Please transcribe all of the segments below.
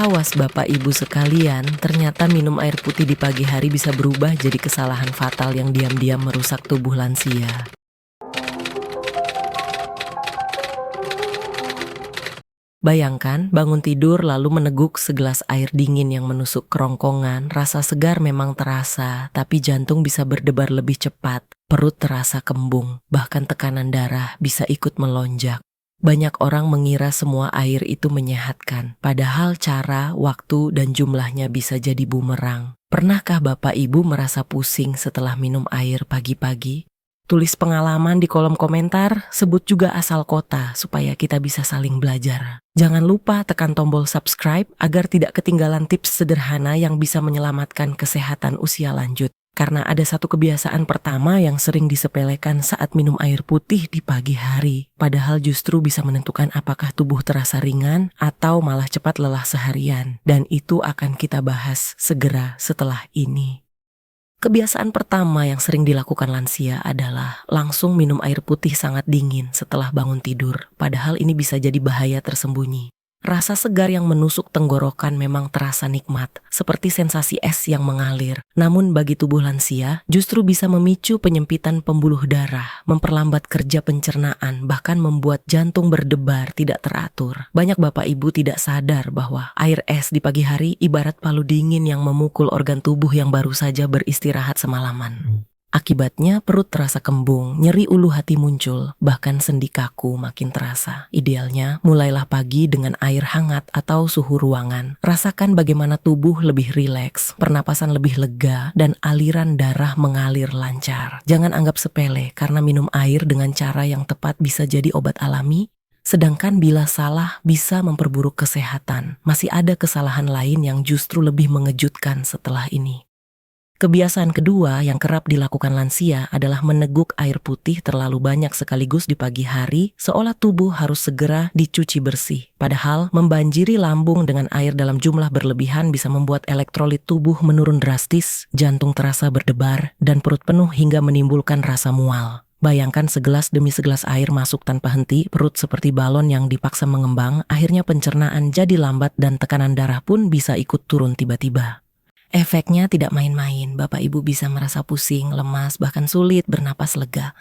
Awas Bapak Ibu sekalian, ternyata minum air putih di pagi hari bisa berubah jadi kesalahan fatal yang diam-diam merusak tubuh lansia. Bayangkan bangun tidur lalu meneguk segelas air dingin yang menusuk kerongkongan, rasa segar memang terasa, tapi jantung bisa berdebar lebih cepat, perut terasa kembung, bahkan tekanan darah bisa ikut melonjak. Banyak orang mengira semua air itu menyehatkan, padahal cara, waktu, dan jumlahnya bisa jadi bumerang. Pernahkah Bapak Ibu merasa pusing setelah minum air pagi-pagi? Tulis pengalaman di kolom komentar, sebut juga asal kota supaya kita bisa saling belajar. Jangan lupa tekan tombol subscribe agar tidak ketinggalan tips sederhana yang bisa menyelamatkan kesehatan usia lanjut. Karena ada satu kebiasaan pertama yang sering disepelekan saat minum air putih di pagi hari. Padahal justru bisa menentukan apakah tubuh terasa ringan atau malah cepat lelah seharian. Dan itu akan kita bahas segera setelah ini. Kebiasaan pertama yang sering dilakukan lansia adalah langsung minum air putih sangat dingin setelah bangun tidur. Padahal ini bisa jadi bahaya tersembunyi. Rasa segar yang menusuk tenggorokan memang terasa nikmat, seperti sensasi es yang mengalir. Namun bagi tubuh lansia, justru bisa memicu penyempitan pembuluh darah, memperlambat kerja pencernaan, bahkan membuat jantung berdebar tidak teratur. Banyak Bapak Ibu tidak sadar bahwa air es di pagi hari ibarat palu dingin yang memukul organ tubuh yang baru saja beristirahat semalaman. Akibatnya perut terasa kembung, nyeri ulu hati muncul, bahkan sendi kaku makin terasa. Idealnya, mulailah pagi dengan air hangat atau suhu ruangan. Rasakan bagaimana tubuh lebih rileks, pernapasan lebih lega, dan aliran darah mengalir lancar. Jangan anggap sepele, karena minum air dengan cara yang tepat bisa jadi obat alami. Sedangkan bila salah bisa memperburuk kesehatan. Masih ada kesalahan lain yang justru lebih mengejutkan setelah ini. Kebiasaan kedua yang kerap dilakukan lansia adalah meneguk air putih terlalu banyak sekaligus di pagi hari, seolah tubuh harus segera dicuci bersih. Padahal membanjiri lambung dengan air dalam jumlah berlebihan bisa membuat elektrolit tubuh menurun drastis, jantung terasa berdebar, dan perut penuh hingga menimbulkan rasa mual. Bayangkan segelas demi segelas air masuk tanpa henti, perut seperti balon yang dipaksa mengembang, akhirnya pencernaan jadi lambat dan tekanan darah pun bisa ikut turun tiba-tiba. Efeknya tidak main-main, Bapak Ibu bisa merasa pusing, lemas, bahkan sulit bernapas lega.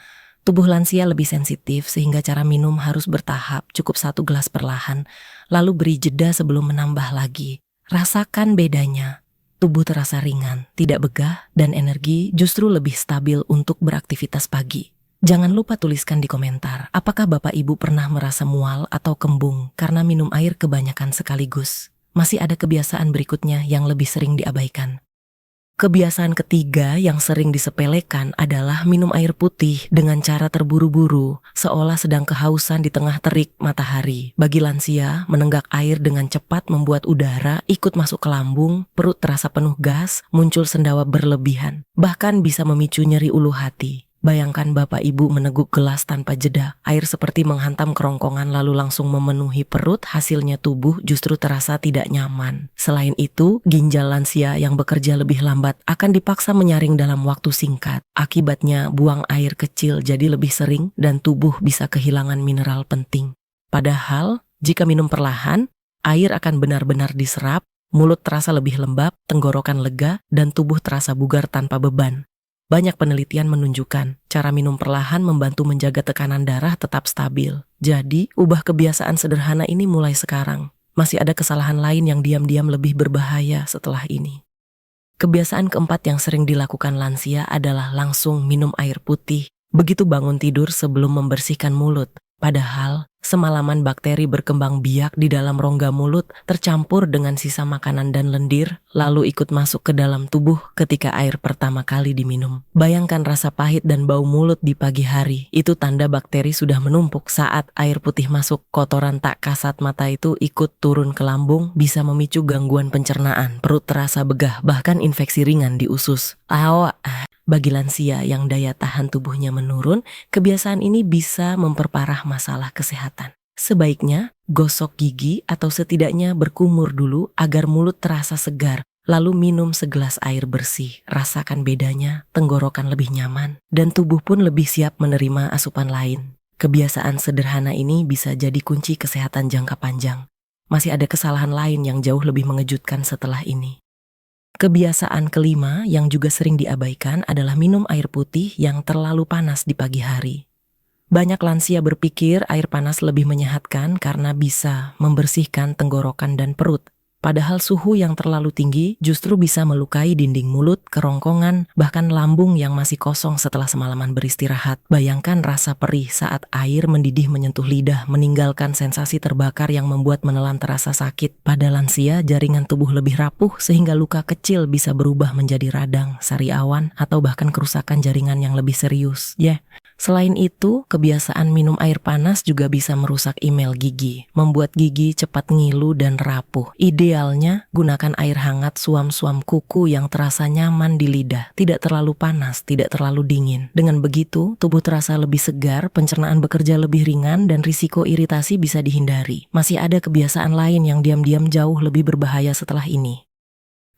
Tubuh lansia lebih sensitif sehingga cara minum harus bertahap, cukup 1 gelas perlahan, lalu beri jeda sebelum menambah lagi. Rasakan bedanya, tubuh terasa ringan, tidak begah, dan energi justru lebih stabil untuk beraktivitas pagi. Jangan lupa tuliskan di komentar, apakah Bapak Ibu pernah merasa mual atau kembung karena minum air kebanyakan sekaligus? Masih ada kebiasaan berikutnya yang lebih sering diabaikan. Kebiasaan ketiga yang sering disepelekan adalah minum air putih dengan cara terburu-buru, seolah sedang kehausan di tengah terik matahari. Bagi lansia, menenggak air dengan cepat membuat udara ikut masuk ke lambung, perut terasa penuh gas, muncul sendawa berlebihan, bahkan bisa memicu nyeri ulu hati. Bayangkan Bapak Ibu meneguk gelas tanpa jeda, air seperti menghantam kerongkongan lalu langsung memenuhi perut, hasilnya tubuh justru terasa tidak nyaman. Selain itu, ginjal lansia yang bekerja lebih lambat akan dipaksa menyaring dalam waktu singkat. Akibatnya, buang air kecil jadi lebih sering dan tubuh bisa kehilangan mineral penting. Padahal, jika minum perlahan, air akan benar-benar diserap, mulut terasa lebih lembab, tenggorokan lega, dan tubuh terasa bugar tanpa beban. Banyak penelitian menunjukkan cara minum perlahan membantu menjaga tekanan darah tetap stabil. Jadi, ubah kebiasaan sederhana ini mulai sekarang. Masih ada kesalahan lain yang diam-diam lebih berbahaya setelah ini. Kebiasaan keempat yang sering dilakukan lansia adalah langsung minum air putih begitu bangun tidur sebelum membersihkan mulut. Padahal, semalaman bakteri berkembang biak di dalam rongga mulut tercampur dengan sisa makanan dan lendir, lalu ikut masuk ke dalam tubuh ketika air pertama kali diminum. Bayangkan rasa pahit dan bau mulut di pagi hari. Itu tanda bakteri sudah menumpuk. Saat air putih masuk, kotoran tak kasat mata itu ikut turun ke lambung, bisa memicu gangguan pencernaan, perut terasa begah, bahkan infeksi ringan di usus. Bagi lansia yang daya tahan tubuhnya menurun, kebiasaan ini bisa memperparah masalah kesehatan. Sebaiknya gosok gigi atau setidaknya berkumur dulu agar mulut terasa segar, lalu minum segelas air bersih. Rasakan bedanya, tenggorokan lebih nyaman, dan tubuh pun lebih siap menerima asupan lain. Kebiasaan sederhana ini bisa jadi kunci kesehatan jangka panjang. Masih ada kesalahan lain yang jauh lebih mengejutkan setelah ini. Kebiasaan kelima yang juga sering diabaikan adalah minum air putih yang terlalu panas di pagi hari. Banyak lansia berpikir air panas lebih menyehatkan karena bisa membersihkan tenggorokan dan perut. Padahal suhu yang terlalu tinggi justru bisa melukai dinding mulut, kerongkongan, bahkan lambung yang masih kosong setelah semalaman beristirahat. Bayangkan rasa perih saat air mendidih menyentuh lidah, meninggalkan sensasi terbakar yang membuat menelan terasa sakit. Pada lansia, jaringan tubuh lebih rapuh sehingga luka kecil bisa berubah menjadi radang, sariawan, atau bahkan kerusakan jaringan yang lebih serius. Selain itu, kebiasaan minum air panas juga bisa merusak email gigi, membuat gigi cepat ngilu dan rapuh. Idealnya, gunakan air hangat suam-suam kuku yang terasa nyaman di lidah, tidak terlalu panas, tidak terlalu dingin. Dengan begitu, tubuh terasa lebih segar, pencernaan bekerja lebih ringan, dan risiko iritasi bisa dihindari. Masih ada kebiasaan lain yang diam-diam jauh lebih berbahaya setelah ini.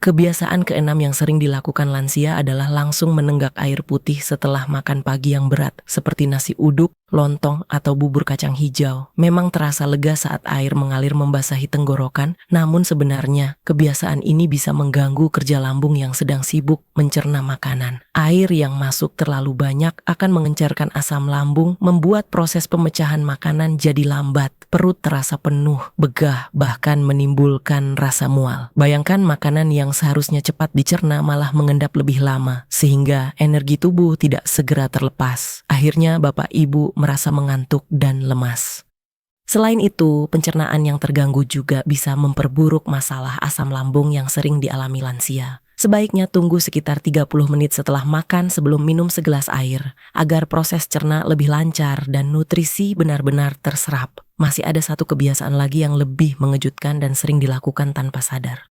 Kebiasaan keenam yang sering dilakukan lansia adalah langsung menenggak air putih setelah makan pagi yang berat, seperti nasi uduk, lontong, atau bubur kacang hijau. Memang terasa lega saat air mengalir membasahi tenggorokan, namun sebenarnya kebiasaan ini bisa mengganggu kerja lambung yang sedang sibuk mencerna makanan. Air yang masuk terlalu banyak akan mengencerkan asam lambung, membuat proses pemecahan makanan jadi lambat. Perut terasa penuh, begah, bahkan menimbulkan rasa mual. Bayangkan makanan yang seharusnya cepat dicerna malah mengendap lebih lama, sehingga energi tubuh tidak segera terlepas. Akhirnya Bapak Ibu merasa mengantuk dan lemas. Selain itu, pencernaan yang terganggu juga bisa memperburuk masalah asam lambung yang sering dialami lansia. Sebaiknya tunggu sekitar 30 menit setelah makan sebelum minum segelas air, agar proses cerna lebih lancar dan nutrisi benar-benar terserap. Masih ada satu kebiasaan lagi yang lebih mengejutkan dan sering dilakukan tanpa sadar.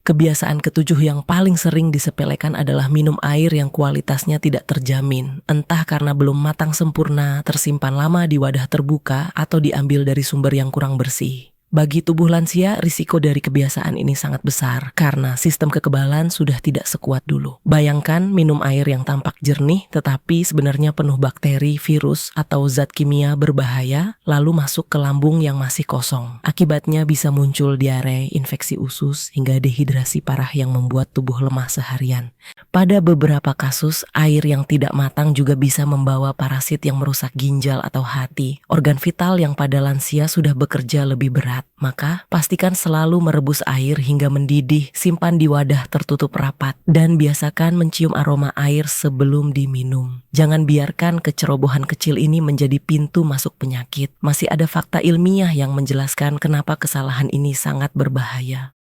Kebiasaan ketujuh yang paling sering disepelekan adalah minum air yang kualitasnya tidak terjamin, entah karena belum matang sempurna, tersimpan lama di wadah terbuka, atau diambil dari sumber yang kurang bersih. Bagi tubuh lansia, risiko dari kebiasaan ini sangat besar karena sistem kekebalan sudah tidak sekuat dulu. Bayangkan minum air yang tampak jernih tetapi sebenarnya penuh bakteri, virus, atau zat kimia berbahaya lalu masuk ke lambung yang masih kosong. Akibatnya bisa muncul diare, infeksi usus, hingga dehidrasi parah yang membuat tubuh lemah seharian. Pada beberapa kasus, air yang tidak matang juga bisa membawa parasit yang merusak ginjal atau hati, organ vital yang pada lansia sudah bekerja lebih berat. Maka, pastikan selalu merebus air hingga mendidih, simpan di wadah tertutup rapat, dan biasakan mencium aroma air sebelum diminum. Jangan biarkan kecerobohan kecil ini menjadi pintu masuk penyakit. Masih ada fakta ilmiah yang menjelaskan kenapa kesalahan ini sangat berbahaya.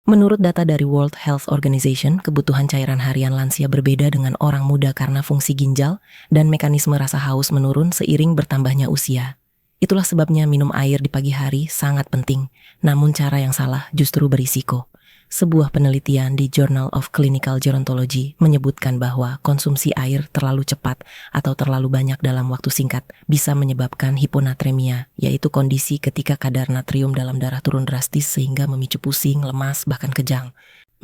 Menurut data dari World Health Organization, kebutuhan cairan harian lansia berbeda dengan orang muda karena fungsi ginjal dan mekanisme rasa haus menurun seiring bertambahnya usia. Itulah sebabnya minum air di pagi hari sangat penting, namun cara yang salah justru berisiko. Sebuah penelitian di Journal of Clinical Gerontology menyebutkan bahwa konsumsi air terlalu cepat atau terlalu banyak dalam waktu singkat bisa menyebabkan hiponatremia, yaitu kondisi ketika kadar natrium dalam darah turun drastis sehingga memicu pusing, lemas, bahkan kejang.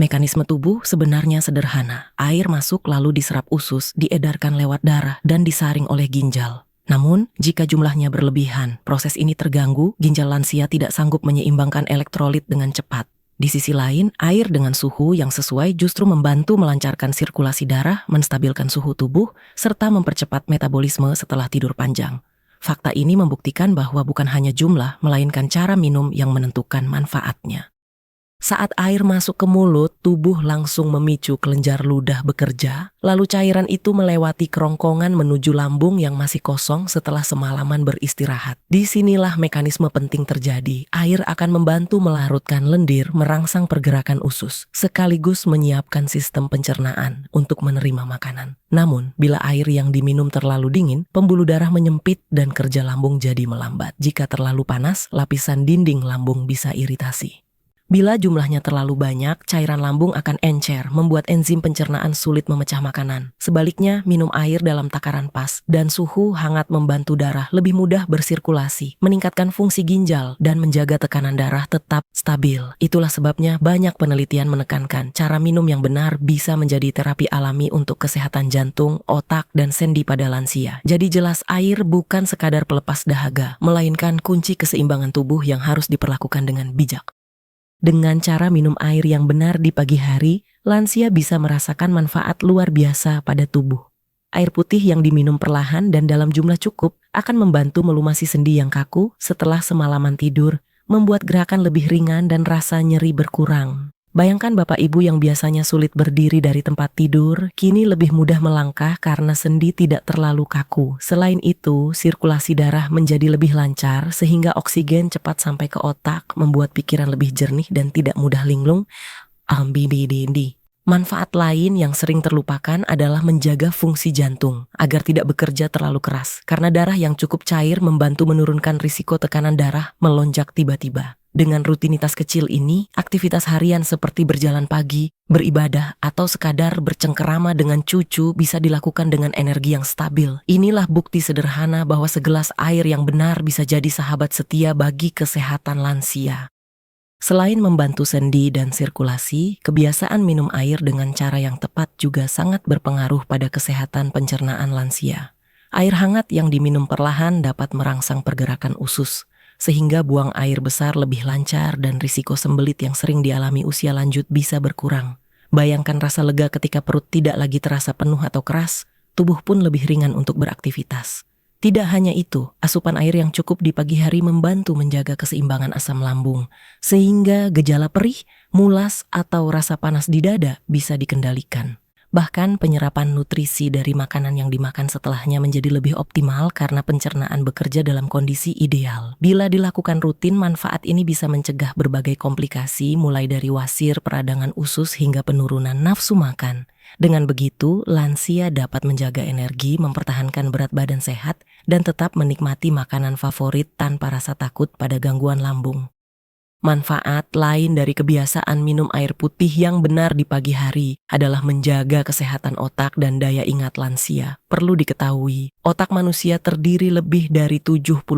Mekanisme tubuh sebenarnya sederhana. Air masuk lalu diserap usus, diedarkan lewat darah, dan disaring oleh ginjal. Namun, jika jumlahnya berlebihan, proses ini terganggu, ginjal lansia tidak sanggup menyeimbangkan elektrolit dengan cepat. Di sisi lain, air dengan suhu yang sesuai justru membantu melancarkan sirkulasi darah, menstabilkan suhu tubuh, serta mempercepat metabolisme setelah tidur panjang. Fakta ini membuktikan bahwa bukan hanya jumlah, melainkan cara minum yang menentukan manfaatnya. Saat air masuk ke mulut, tubuh langsung memicu kelenjar ludah bekerja, lalu cairan itu melewati kerongkongan menuju lambung yang masih kosong setelah semalaman beristirahat. Disinilah mekanisme penting terjadi. Air akan membantu melarutkan lendir, merangsang pergerakan usus, sekaligus menyiapkan sistem pencernaan untuk menerima makanan. Namun, bila air yang diminum terlalu dingin, pembuluh darah menyempit dan kerja lambung jadi melambat. Jika terlalu panas, lapisan dinding lambung bisa iritasi. Bila jumlahnya terlalu banyak, cairan lambung akan encer, membuat enzim pencernaan sulit memecah makanan. Sebaliknya, minum air dalam takaran pas dan suhu hangat membantu darah lebih mudah bersirkulasi, meningkatkan fungsi ginjal, dan menjaga tekanan darah tetap stabil. Itulah sebabnya banyak penelitian menekankan cara minum yang benar bisa menjadi terapi alami untuk kesehatan jantung, otak, dan sendi pada lansia. Jadi jelas air bukan sekadar pelepas dahaga, melainkan kunci keseimbangan tubuh yang harus diperlakukan dengan bijak. Dengan cara minum air yang benar di pagi hari, lansia bisa merasakan manfaat luar biasa pada tubuh. Air putih yang diminum perlahan dan dalam jumlah cukup akan membantu melumasi sendi yang kaku setelah semalaman tidur, membuat gerakan lebih ringan dan rasa nyeri berkurang. Bayangkan bapak ibu yang biasanya sulit berdiri dari tempat tidur, kini lebih mudah melangkah karena sendi tidak terlalu kaku. Selain itu, sirkulasi darah menjadi lebih lancar sehingga oksigen cepat sampai ke otak, membuat pikiran lebih jernih dan tidak mudah linglung. Manfaat lain yang sering terlupakan adalah menjaga fungsi jantung agar tidak bekerja terlalu keras, karena darah yang cukup cair membantu menurunkan risiko tekanan darah melonjak tiba-tiba. Dengan rutinitas kecil ini, aktivitas harian seperti berjalan pagi, beribadah, atau sekadar bercengkerama dengan cucu bisa dilakukan dengan energi yang stabil. Inilah bukti sederhana bahwa segelas air yang benar bisa jadi sahabat setia bagi kesehatan lansia. Selain membantu sendi dan sirkulasi, kebiasaan minum air dengan cara yang tepat juga sangat berpengaruh pada kesehatan pencernaan lansia. Air hangat yang diminum perlahan dapat merangsang pergerakan usus, sehingga buang air besar lebih lancar dan risiko sembelit yang sering dialami usia lanjut bisa berkurang. Bayangkan rasa lega ketika perut tidak lagi terasa penuh atau keras, tubuh pun lebih ringan untuk beraktivitas. Tidak hanya itu, asupan air yang cukup di pagi hari membantu menjaga keseimbangan asam lambung, sehingga gejala perih, mulas, atau rasa panas di dada bisa dikendalikan. Bahkan penyerapan nutrisi dari makanan yang dimakan setelahnya menjadi lebih optimal karena pencernaan bekerja dalam kondisi ideal. Bila dilakukan rutin, manfaat ini bisa mencegah berbagai komplikasi mulai dari wasir, peradangan usus, hingga penurunan nafsu makan. Dengan begitu, lansia dapat menjaga energi, mempertahankan berat badan sehat, dan tetap menikmati makanan favorit tanpa rasa takut pada gangguan lambung. Manfaat lain dari kebiasaan minum air putih yang benar di pagi hari adalah menjaga kesehatan otak dan daya ingat lansia. Perlu diketahui, otak manusia terdiri lebih dari 70%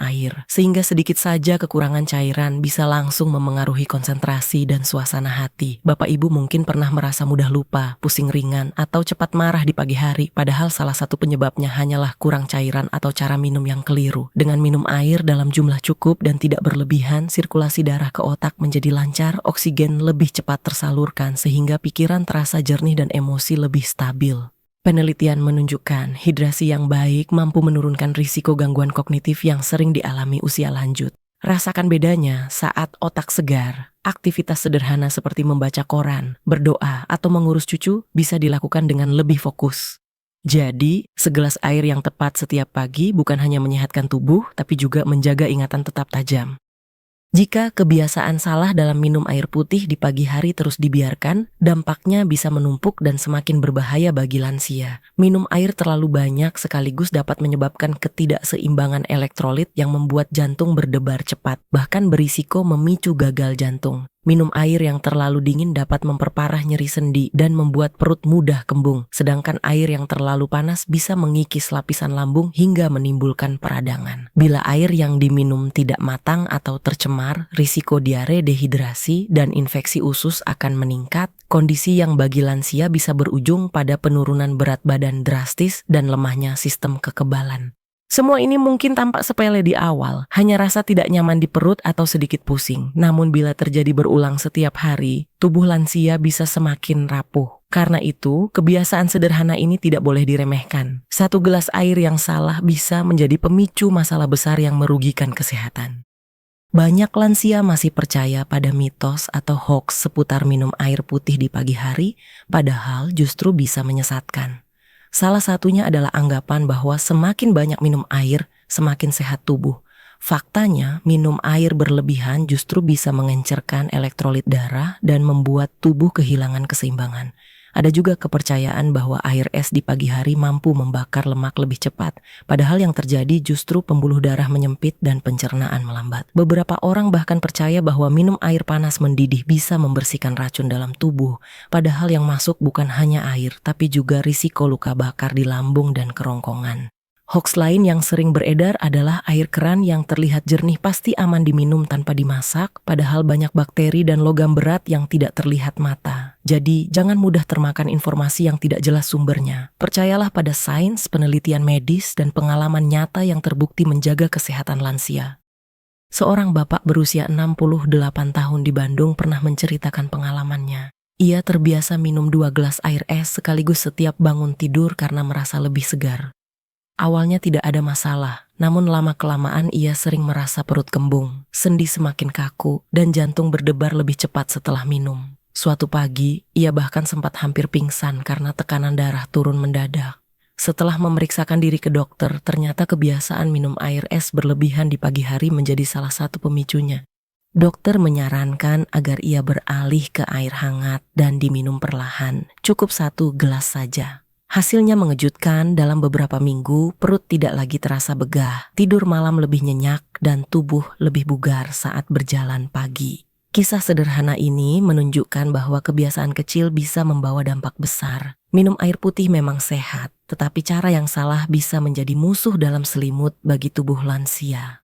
air, sehingga sedikit saja kekurangan cairan bisa langsung memengaruhi konsentrasi dan suasana hati. Bapak ibu mungkin pernah merasa mudah lupa, pusing ringan, atau cepat marah di pagi hari, padahal salah satu penyebabnya hanyalah kurang cairan atau cara minum yang keliru. Dengan minum air dalam jumlah cukup dan tidak berlebihan, sirkulasi darah ke otak menjadi lancar, oksigen lebih cepat tersalurkan sehingga pikiran terasa jernih dan emosi lebih stabil. Penelitian menunjukkan hidrasi yang baik mampu menurunkan risiko gangguan kognitif yang sering dialami usia lanjut. Rasakan bedanya saat otak segar. Aktivitas sederhana seperti membaca koran, berdoa, atau mengurus cucu bisa dilakukan dengan lebih fokus. Jadi, segelas air yang tepat setiap pagi bukan hanya menyehatkan tubuh, tapi juga menjaga ingatan tetap tajam. Jika kebiasaan salah dalam minum air putih di pagi hari terus dibiarkan, dampaknya bisa menumpuk dan semakin berbahaya bagi lansia. Minum air terlalu banyak sekaligus dapat menyebabkan ketidakseimbangan elektrolit yang membuat jantung berdebar cepat, bahkan berisiko memicu gagal jantung. Minum air yang terlalu dingin dapat memperparah nyeri sendi dan membuat perut mudah kembung, sedangkan air yang terlalu panas bisa mengikis lapisan lambung hingga menimbulkan peradangan. Bila air yang diminum tidak matang atau tercemar, risiko diare, dehidrasi, dan infeksi usus akan meningkat. Kondisi yang bagi lansia bisa berujung pada penurunan berat badan drastis dan lemahnya sistem kekebalan. Semua ini mungkin tampak sepele di awal, hanya rasa tidak nyaman di perut atau sedikit pusing. Namun bila terjadi berulang setiap hari, tubuh lansia bisa semakin rapuh. Karena itu, kebiasaan sederhana ini tidak boleh diremehkan. Satu gelas air yang salah bisa menjadi pemicu masalah besar yang merugikan kesehatan. Banyak lansia masih percaya pada mitos atau hoax seputar minum air putih di pagi hari, padahal justru bisa menyesatkan. Salah satunya adalah anggapan bahwa semakin banyak minum air, semakin sehat tubuh. Faktanya, minum air berlebihan justru bisa mengencerkan elektrolit darah dan membuat tubuh kehilangan keseimbangan. Ada juga kepercayaan bahwa air es di pagi hari mampu membakar lemak lebih cepat, padahal yang terjadi justru pembuluh darah menyempit dan pencernaan melambat. Beberapa orang bahkan percaya bahwa minum air panas mendidih bisa membersihkan racun dalam tubuh, padahal yang masuk bukan hanya air, tapi juga risiko luka bakar di lambung dan kerongkongan. Hoax lain yang sering beredar adalah air keran yang terlihat jernih pasti aman diminum tanpa dimasak, padahal banyak bakteri dan logam berat yang tidak terlihat mata. Jadi, jangan mudah termakan informasi yang tidak jelas sumbernya. Percayalah pada sains, penelitian medis, dan pengalaman nyata yang terbukti menjaga kesehatan lansia. Seorang bapak berusia 68 tahun di Bandung pernah menceritakan pengalamannya. Ia terbiasa minum 2 gelas air es sekaligus setiap bangun tidur karena merasa lebih segar. Awalnya tidak ada masalah, namun lama-kelamaan ia sering merasa perut kembung, sendi semakin kaku, dan jantung berdebar lebih cepat setelah minum. Suatu pagi, ia bahkan sempat hampir pingsan karena tekanan darah turun mendadak. Setelah memeriksakan diri ke dokter, ternyata kebiasaan minum air es berlebihan di pagi hari menjadi salah satu pemicunya. Dokter menyarankan agar ia beralih ke air hangat dan diminum perlahan, cukup 1 gelas saja. Hasilnya mengejutkan, dalam beberapa minggu perut tidak lagi terasa begah, tidur malam lebih nyenyak, dan tubuh lebih bugar saat berjalan pagi. Kisah sederhana ini menunjukkan bahwa kebiasaan kecil bisa membawa dampak besar. Minum air putih memang sehat, tetapi cara yang salah bisa menjadi musuh dalam selimut bagi tubuh lansia.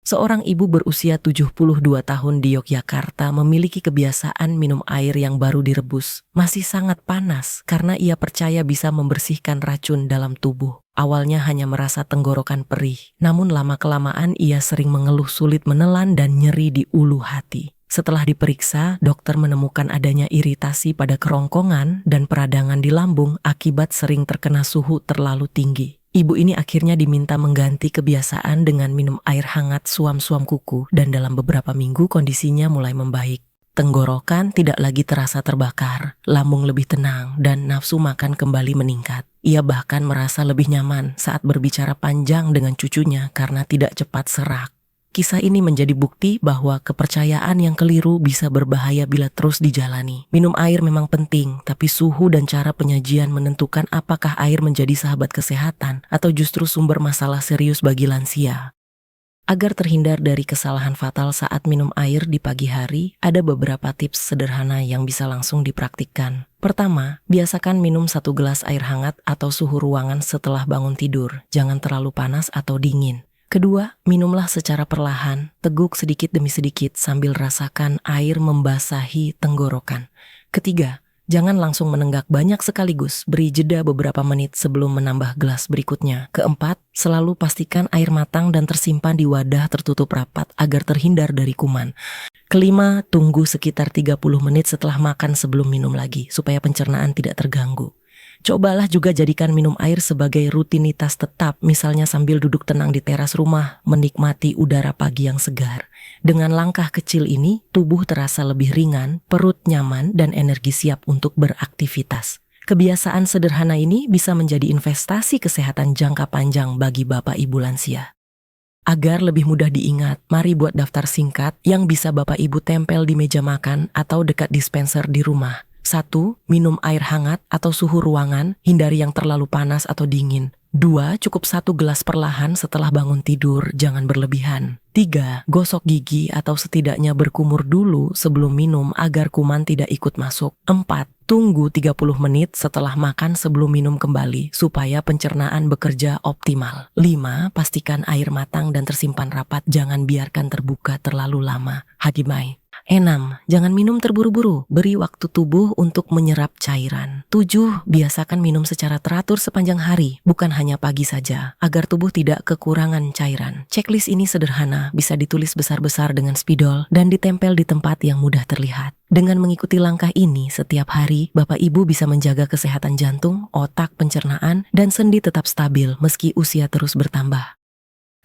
Seorang ibu berusia 72 tahun di Yogyakarta memiliki kebiasaan minum air yang baru direbus. Masih sangat panas karena ia percaya bisa membersihkan racun dalam tubuh. Awalnya hanya merasa tenggorokan perih, namun lama-kelamaan ia sering mengeluh sulit menelan dan nyeri di ulu hati. Setelah diperiksa, dokter menemukan adanya iritasi pada kerongkongan dan peradangan di lambung akibat sering terkena suhu terlalu tinggi. Ibu ini akhirnya diminta mengganti kebiasaan dengan minum air hangat suam-suam kuku, dan dalam beberapa minggu kondisinya mulai membaik. Tenggorokan tidak lagi terasa terbakar, lambung lebih tenang, dan nafsu makan kembali meningkat. Ia bahkan merasa lebih nyaman saat berbicara panjang dengan cucunya karena tidak cepat serak. Kisah ini menjadi bukti bahwa kepercayaan yang keliru bisa berbahaya bila terus dijalani. Minum air memang penting, tapi suhu dan cara penyajian menentukan apakah air menjadi sahabat kesehatan atau justru sumber masalah serius bagi lansia. Agar terhindar dari kesalahan fatal saat minum air di pagi hari, ada beberapa tips sederhana yang bisa langsung dipraktikkan. Pertama, biasakan minum 1 gelas air hangat atau suhu ruangan setelah bangun tidur. Jangan terlalu panas atau dingin. Kedua, minumlah secara perlahan, teguk sedikit demi sedikit sambil rasakan air membasahi tenggorokan. Ketiga, jangan langsung menenggak banyak sekaligus, beri jeda beberapa menit sebelum menambah gelas berikutnya. Keempat, selalu pastikan air matang dan tersimpan di wadah tertutup rapat agar terhindar dari kuman. Kelima, tunggu sekitar 30 menit setelah makan sebelum minum lagi, supaya pencernaan tidak terganggu. Cobalah juga jadikan minum air sebagai rutinitas tetap, misalnya sambil duduk tenang di teras rumah, menikmati udara pagi yang segar. Dengan langkah kecil ini, tubuh terasa lebih ringan, perut nyaman, dan energi siap untuk beraktivitas. Kebiasaan sederhana ini bisa menjadi investasi kesehatan jangka panjang bagi Bapak Ibu lansia. Agar lebih mudah diingat, mari buat daftar singkat yang bisa Bapak Ibu tempel di meja makan atau dekat dispenser di rumah. 1. Minum air hangat atau suhu ruangan, hindari yang terlalu panas atau dingin. 2. Cukup 1 gelas perlahan setelah bangun tidur, jangan berlebihan. 3. Gosok gigi atau setidaknya berkumur dulu sebelum minum agar kuman tidak ikut masuk. 4. Tunggu 30 menit setelah makan sebelum minum kembali, supaya pencernaan bekerja optimal. 5. Pastikan air matang dan tersimpan rapat, jangan biarkan terbuka terlalu lama. Hadimai. 6. Jangan minum terburu-buru, beri waktu tubuh untuk menyerap cairan. 7. Biasakan minum secara teratur sepanjang hari, bukan hanya pagi saja, agar tubuh tidak kekurangan cairan. Checklist ini sederhana, bisa ditulis besar-besar dengan spidol, dan ditempel di tempat yang mudah terlihat. Dengan mengikuti langkah ini setiap hari, Bapak Ibu bisa menjaga kesehatan jantung, otak, pencernaan, dan sendi tetap stabil meski usia terus bertambah.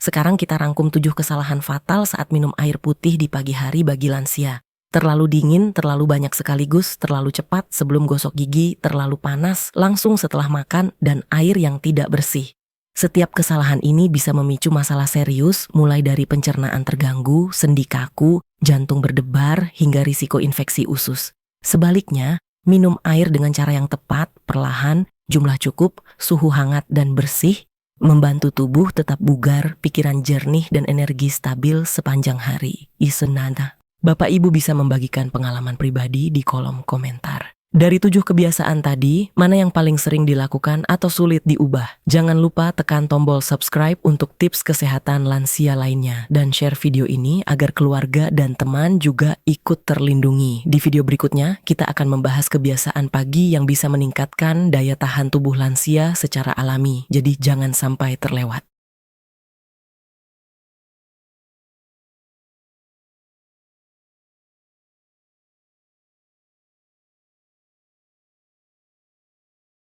Sekarang kita rangkum 7 kesalahan fatal saat minum air putih di pagi hari bagi lansia. Terlalu dingin, terlalu banyak sekaligus, terlalu cepat sebelum gosok gigi, terlalu panas, langsung setelah makan, dan air yang tidak bersih. Setiap kesalahan ini bisa memicu masalah serius, mulai dari pencernaan terganggu, sendi kaku, jantung berdebar, hingga risiko infeksi usus. Sebaliknya, Minum air dengan cara yang tepat, perlahan, jumlah cukup, suhu hangat dan bersih, membantu tubuh tetap bugar, pikiran jernih dan energi stabil sepanjang hari. Isenada. Bapak Ibu bisa membagikan pengalaman pribadi di kolom komentar. Dari 7 kebiasaan tadi, mana yang paling sering dilakukan atau sulit diubah? Jangan lupa tekan tombol subscribe untuk tips kesehatan lansia lainnya. Dan share video ini agar keluarga dan teman juga ikut terlindungi. Di video berikutnya, kita akan membahas kebiasaan pagi yang bisa meningkatkan daya tahan tubuh lansia secara alami. Jadi jangan sampai terlewat.